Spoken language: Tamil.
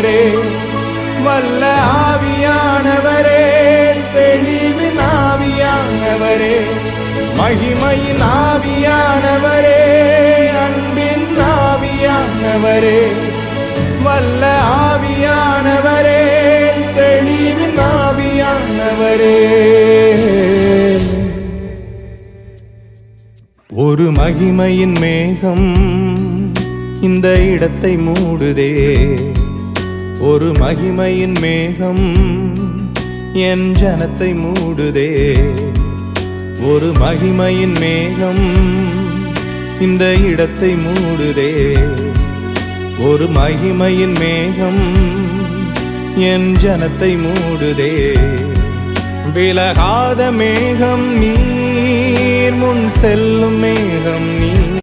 ஆவியானவரே, வல்ல ஆவியானவரே, தெளிவின் ஆவியானவரே, மகிமையின் ஆவியானவரே, அன்பின் ஆவியானவரே, வல்ல ஆவியானவரே, தெளிவின் ஆவியானவரே. ஒரு மகிமையின் மேகம் இந்த இடத்தை மூடுதே, ஒரு மகிமையின் மேகம் என் ஜனத்தை மூடுதே, ஒரு மகிமையின் மேகம் இந்த இடத்தை மூடுதே, ஒரு மகிமையின் மேகம் என் ஜனத்தை மூடுதே. விலகாத மேகம் நீர், முன் செல்லும் மேகம் நீர்,